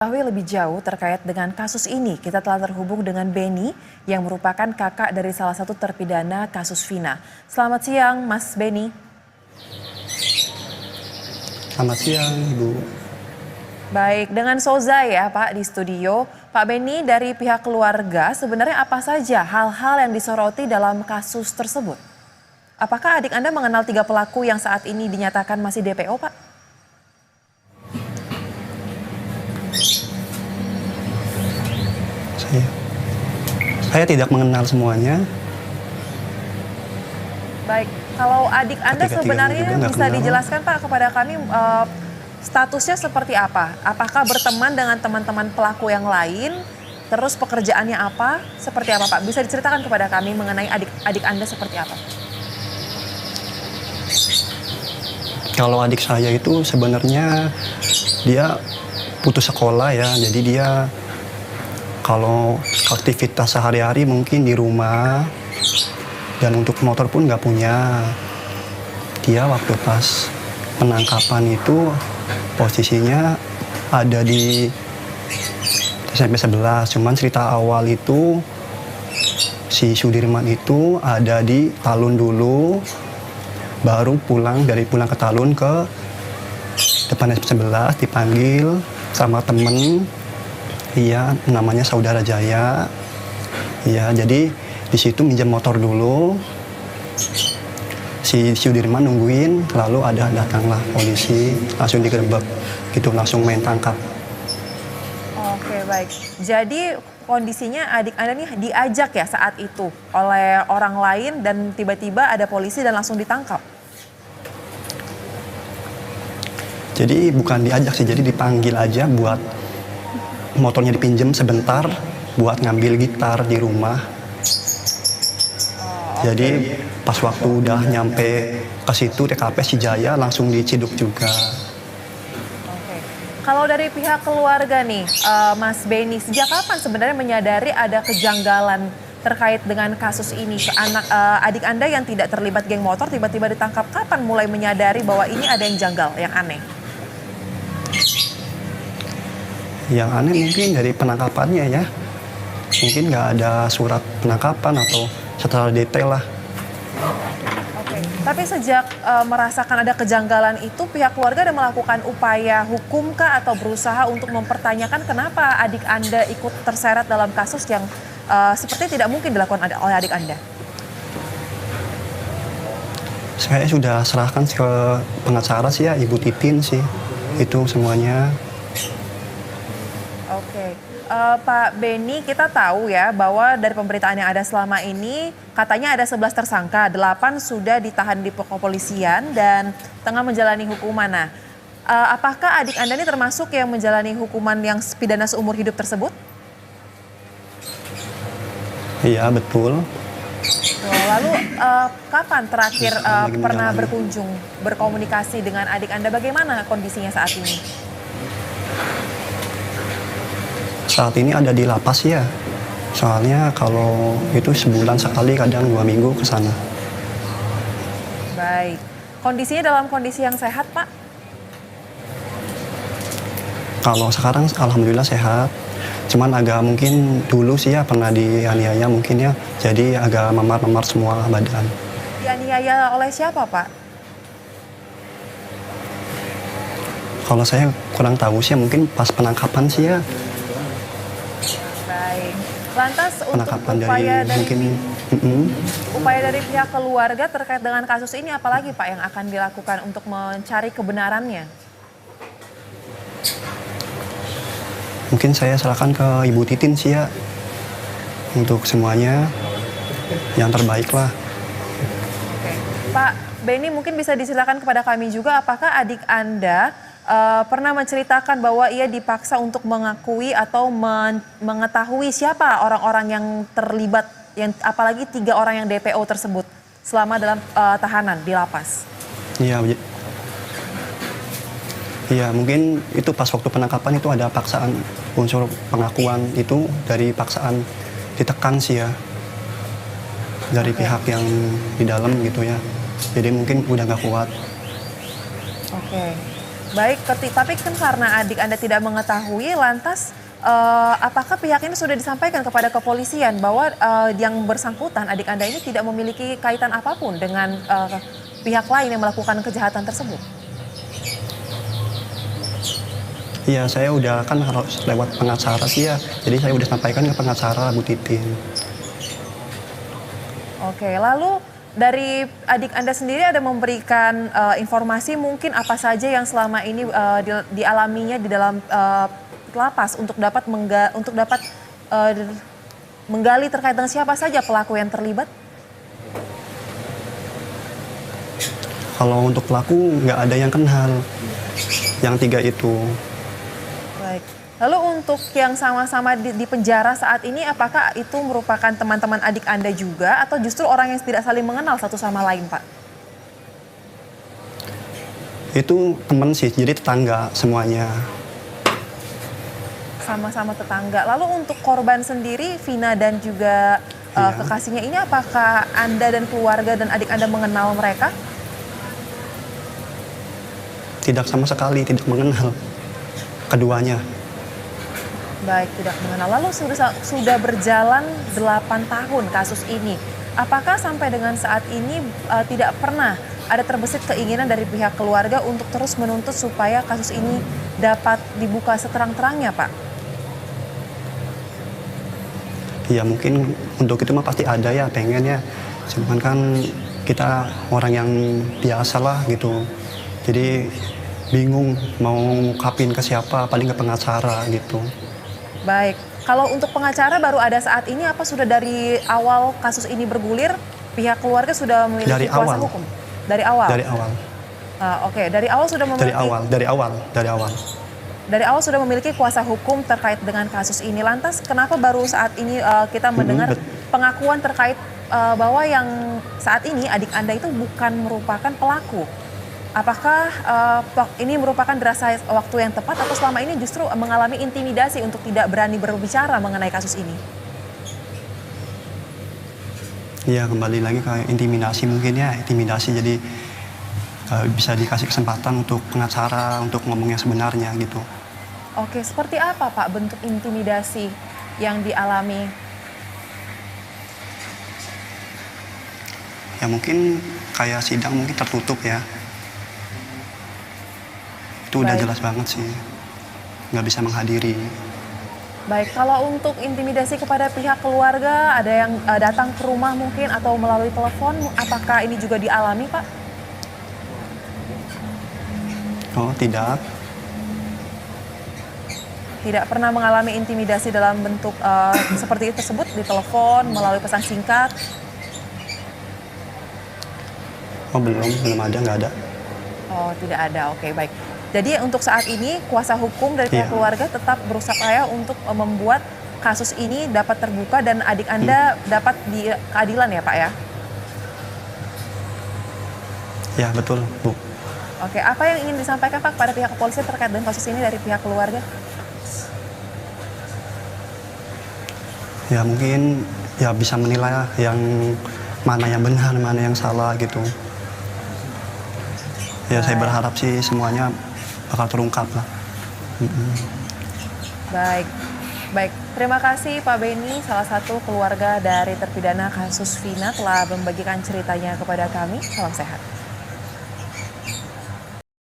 Mengetahui lebih jauh terkait dengan kasus ini, kita telah terhubung dengan Beni yang merupakan kakak dari salah satu terpidana kasus Vina. Selamat siang, Mas Beni. Selamat siang, Ibu. Baik, dengan Soza ya Pak di studio. Pak Beni, dari pihak keluarga sebenarnya apa saja hal-hal yang disoroti dalam kasus tersebut? Apakah adik Anda mengenal 3 pelaku yang saat ini dinyatakan masih DPO, Pak? Saya tidak mengenal semuanya. Baik, kalau adik Anda sebenarnya juga nggak bisa kenal. dijelaskan Pak kepada kami statusnya seperti apa? Apakah berteman dengan teman-teman pelaku yang lain? Terus pekerjaannya apa? Seperti apa Pak? Bisa diceritakan kepada kami mengenai adik Anda seperti apa? Kalau adik saya itu sebenarnya dia putus sekolah ya, jadi dia kalau aktivitas sehari-hari mungkin di rumah dan untuk motor pun nggak punya. Dia waktu pas penangkapan itu posisinya ada di SMP 11, cuman cerita awal itu si Sudirman itu ada di Talun dulu, baru pulang ke Talun ke depan SMP 11 dipanggil sama temen, iya namanya Saudara Jaya, iya jadi di situ minjem motor dulu, si Sudirman nungguin, lalu datanglah polisi langsung digerebek gitu, langsung main tangkap. Oke baik, jadi kondisinya adik Anda nih diajak ya saat itu oleh orang lain dan tiba-tiba ada polisi dan langsung ditangkap? Jadi bukan diajak sih, jadi dipanggil aja buat motornya dipinjem sebentar buat ngambil gitar di rumah. Jadi pas waktu udah nyampe ke situ TKP si Jaya langsung diciduk juga. Oke. Kalau dari pihak keluarga nih, Mas Beni, sejak kapan sebenarnya menyadari ada kejanggalan terkait dengan kasus ini? Adik Anda yang tidak terlibat geng motor tiba-tiba ditangkap, kapan mulai menyadari bahwa ini ada yang janggal, yang aneh? Yang aneh mungkin dari penangkapannya ya. Mungkin nggak ada surat penangkapan atau secara detail lah. Oke. Tapi sejak merasakan ada kejanggalan itu, pihak keluarga ada melakukan upaya hukum kah atau berusaha untuk mempertanyakan kenapa adik Anda ikut terseret dalam kasus yang seperti tidak mungkin dilakukan oleh adik Anda? Saya sudah serahkan ke pengacara sih ya, Ibu Titin sih. Itu semuanya. Oke, Pak Beni, kita tahu ya bahwa dari pemberitaan yang ada selama ini katanya ada 11 tersangka, 8 sudah ditahan di kepolisian dan tengah menjalani hukuman. Nah, apakah adik Anda ini termasuk yang menjalani hukuman yang pidana seumur hidup tersebut? Iya, betul. Lalu kapan terakhir pernah berkunjung, berkomunikasi dengan adik Anda? Bagaimana kondisinya saat ini? Saat ini ada di lapas ya. Soalnya kalau itu sebulan sekali, kadang 2 minggu ke sana. Baik. Kondisinya dalam kondisi yang sehat, Pak? Kalau sekarang alhamdulillah sehat. Cuman agak mungkin dulu sih ya pernah dianiaya mungkin ya. Jadi agak memar-memar semua badan. Dianiaya oleh siapa, Pak? Kalau saya kurang tahu sih, mungkin pas penangkapan sih ya. Baik. Lantas untuk Penangkapan upaya dari pihak keluarga terkait dengan kasus ini apalagi Pak yang akan dilakukan untuk mencari kebenarannya? Mungkin saya serahkan ke Ibu Titin sih ya. Untuk semuanya yang terbaik lah. Oke. Pak Beni, mungkin bisa disilakan kepada kami juga, apakah adik Anda pernah menceritakan bahwa ia dipaksa untuk mengakui atau mengetahui siapa orang-orang yang terlibat, yang apalagi 3 orang yang DPO tersebut selama dalam tahanan di lapas? Iya, mungkin itu pas waktu penangkapan itu ada paksaan, unsur pengakuan itu dari paksaan, ditekan sih ya. Dari pihak yang di dalam gitu ya. Jadi mungkin udah nggak kuat. Oke. Baik, tapi kan karena adik Anda tidak mengetahui, lantas apakah pihak ini sudah disampaikan kepada kepolisian bahwa yang bersangkutan adik Anda ini tidak memiliki kaitan apapun dengan pihak lain yang melakukan kejahatan tersebut? Iya, saya udah kan harus lewat pengacara sih ya. Jadi saya udah sampaikan ke pengacara Bu Titin. Oke, lalu dari adik Anda sendiri ada memberikan informasi mungkin apa saja yang selama ini dialaminya di dalam lapas untuk dapat menggali terkait dengan siapa saja pelaku yang terlibat? Kalau untuk pelaku nggak ada yang kenal, yang 3 itu. Baik. Lalu untuk yang sama-sama di penjara saat ini, apakah itu merupakan teman-teman adik Anda juga atau justru orang yang tidak saling mengenal satu sama lain, Pak? Itu temen sih, jadi tetangga semuanya. Sama-sama tetangga. Lalu untuk korban sendiri, Vina dan juga Iya. kekasihnya ini, apakah Anda dan keluarga dan adik Anda mengenal mereka? Tidak sama sekali, tidak mengenal keduanya. Baik, tidak mengenal. Lalu sudah berjalan 8 tahun kasus ini. Apakah sampai dengan saat ini tidak pernah ada terbesit keinginan dari pihak keluarga untuk terus menuntut supaya kasus ini dapat dibuka seterang-terangnya, Pak? Ya mungkin untuk itu mah pasti ada ya pengennya. Cuman kan kita orang yang biasa lah gitu. Jadi bingung mau ngungkapin ke siapa, paling ke pengacara gitu. Baik, kalau untuk pengacara baru ada saat ini apa sudah dari awal kasus ini bergulir pihak keluarga sudah memiliki Dari kuasa awal. hukum? Dari awal? Dari awal, Oke, dari awal sudah memiliki dari awal. dari awal sudah memiliki kuasa hukum terkait dengan kasus ini. Lantas kenapa baru saat ini kita mendengar pengakuan terkait bahwa yang saat ini adik Anda itu bukan merupakan pelaku? Apakah ini merupakan dirasa waktu yang tepat atau selama ini justru mengalami intimidasi untuk tidak berani berbicara mengenai kasus ini? Ya kembali lagi ke intimidasi mungkin ya, intimidasi jadi bisa dikasih kesempatan untuk pengacara untuk ngomong yang sebenarnya gitu. Oke, seperti apa Pak bentuk intimidasi yang dialami? Ya mungkin kayak sidang mungkin tertutup ya. Itu udah Baik. jelas banget sih, nggak bisa menghadiri. Baik, kalau untuk intimidasi kepada pihak keluarga, ada yang datang ke rumah mungkin atau melalui telepon, apakah ini juga dialami Pak? Oh tidak, Tidak pernah mengalami intimidasi dalam bentuk seperti itu tersebut di telepon, melalui pesan singkat? oh belum ada, nggak ada. Oh, tidak ada. Oke, baik. Jadi untuk saat ini kuasa hukum dari pihak Iya. keluarga tetap berusaha untuk membuat kasus ini dapat terbuka dan adik Anda dapat di keadilan ya Pak ya? Ya betul Bu. Oke, apa yang ingin disampaikan Pak pada pihak kepolisian terkait dengan kasus ini dari pihak keluarga? Ya mungkin ya bisa menilai yang mana yang benar, mana yang salah gitu. Ya saya berharap sih semuanya bakal terungkap lah. Baik, baik. Terima kasih Pak Beni, salah satu keluarga dari terpidana kasus Vina telah membagikan ceritanya kepada kami. Salam sehat.